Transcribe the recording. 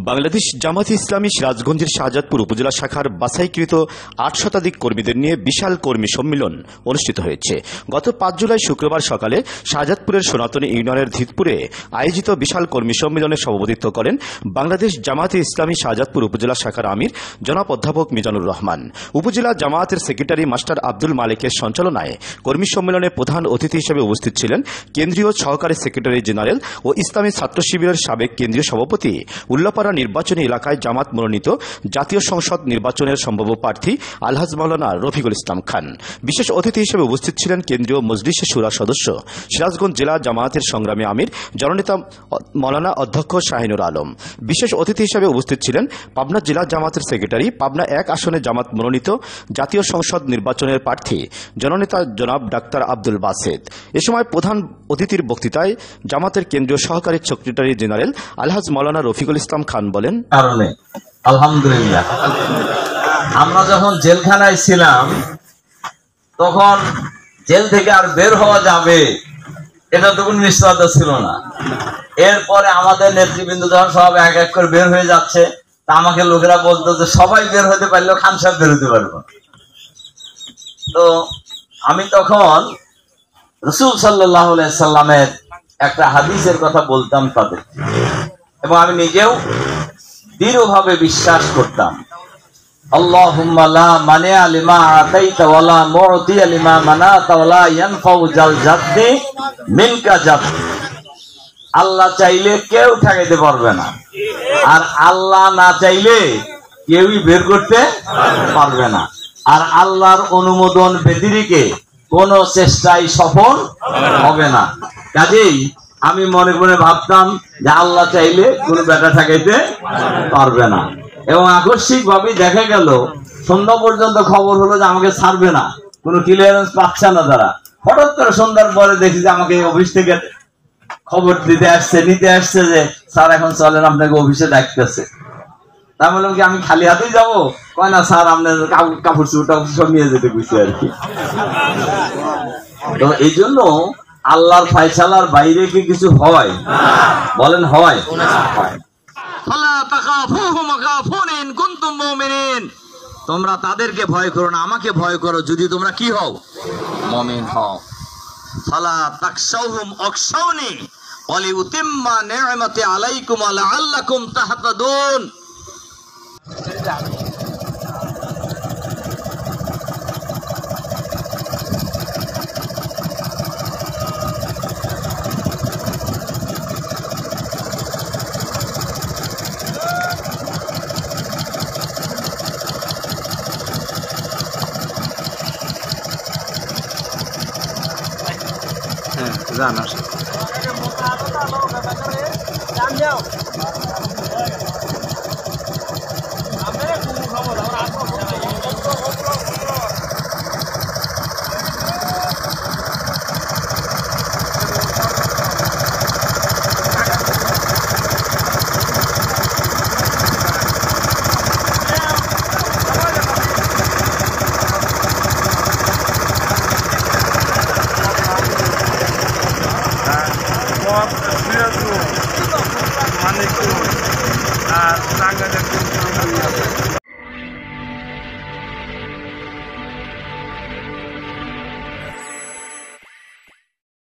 বাংলাদেশ জামায়াতে ইসলামী সিরাজগঞ্জের শাহজাদপুর উপজেলা শাখার বাছাইকৃত ৮ শতাধিক কর্মীদের নিয়ে বিশাল কর্মী সম্মেলন অনুষ্ঠিত হয়েছে। গত ৫ জুলাই শুক্রবার সকালে শাহজাদপুরের সনাতনী ইউনিয়নের ধিতপুরে আয়োজিত বিশাল কর্মী সম্মেলনে সভাপতিত্ব করেন বাংলাদেশ জামায়াতে ইসলামী শাহজাদপুর উপজেলা শাখার আমির জনাব অধ্যাপক মিজানুর রহমান। উপজেলা জামায়াতের সেক্রেটারি মাস্টার আব্দুল মালিকের সঞ্চালনায় কর্মী সম্মেলনে প্রধান অতিথি হিসেবে উপস্থিত ছিলেন কেন্দ্রীয় সহকারী সেক্রেটারি জেনারেল ও ইসলামী ছাত্র শিবিরের সাবেক কেন্দ্রীয় সভাপতি উল্লাপাড়া নির্বাচনী এলাকায় জামাত মনোনীত জাতীয় সংসদ নির্বাচনের সম্ভাব্য প্রার্থী আলহাজ মাওলানা রফিকুল ইসলাম খান। বিশেষ অতিথি হিসেবে উপস্থিত ছিলেন কেন্দ্রীয় মজলিসে শুরা সদস্য সিরাজগঞ্জ জেলা জামায়াতের সংগ্রামী আমির জননেতা মাওলানা অধ্যক্ষ শাহিনুর আলম। বিশেষ অতিথি হিসেবে উপস্থিত ছিলেন পাবনা জেলা জামায়াতের সেক্রেটারি, পাবনা ১ আসনে জামাত মনোনীত জাতীয় সংসদ নির্বাচনের প্রার্থী জননেতা জনাব ডাক্তার আব্দুল বাসেদ। এ সময় প্রধান অতিথির বক্তৃতায় জামাতের কেন্দ্রীয় সহকারী সেক্রেটারি জেনারেল আলহাজ মাওলানা রফিকুল ইসলাম খান বলেন, কারণে আলহামদুলিল্লাহ আমরা যখন জেলখানায় ছিলাম তখন জেল থেকে আর বের হওয়া যাবে এটা তো কোনো নিশ্চয়তা ছিল না। এরপরে আমাদের নেতৃবৃন্দ যখন সব এক এক করে বের হয়ে যাচ্ছে, তা আমাকে লোকেরা বলতো যে সবাই বের হতে পারলেও খান সাহেব বের হতে পারবো। তো আমি তখন রাসূল সাল্লাল্লাহু আলাইহি সাল্লামের একটা হাদিসের কথা বলতাম তাদের, এবং আমি নিজেও দৃঢ়ভাবে বিশ্বাস করতাম, আল্লাহুম্মা লা মানিআ লিমা আতাইতা ওয়া লা মু'তিয়া লিমা মানাতা ওয়া লা ইয়ানফাউ জাল জাদ্দি মিনকা জাদ। আল্লাহ চাইলে কেউ ঠেকাইতে পারবে না, আর আল্লাহ না চাইলে কেউই বের করতে পারবে না। আর আল্লাহর অনুমোদন ব্যতিরেকে কোন চেষ্টাই সফল হবে না। কাজেই আমি মনে মনে ভাবতাম যে আল্লাহ চাইলে কোনো ব্যাটা ঠেকাইতে পারবে না, এবং আকস্মিক ভাবে দেখা গেল সন্ধ্যা পর্যন্ত খবর হলো যে আমাকে ছাড়বে না, কোনো ক্লিয়ারেন্স পাচ্ছে না তারা। হঠাৎ করে সন্ধ্যার পরে দেখি যে আমাকে অফিস থেকে খবর নিতে আসছে যে স্যার এখন চলেন, আপনাকে অফিসে ডাকতেছে। তা বললাম কি আমি খালি হাতেই যাবো? কয় না স্যার, আপনার কাপড় চোপড় সব নিয়ে যেতে বুঝছি আর কি। তো এই জন্য আল্লাহর ফায়সালার বাইরে কি কিছু হয়? বলেন হয়? তোমরা তাদেরকে ভয় করো না, আমাকে ভয় করো যদি তোমরা কি হও? মুমিন হও। ফালা তাকশাউহুম আকশাউনি ওয়া লিউতিম্মা নি'মাতি আলাইকুম ওয়া লাআল্লাকুম তাহতাদুন। জানা One.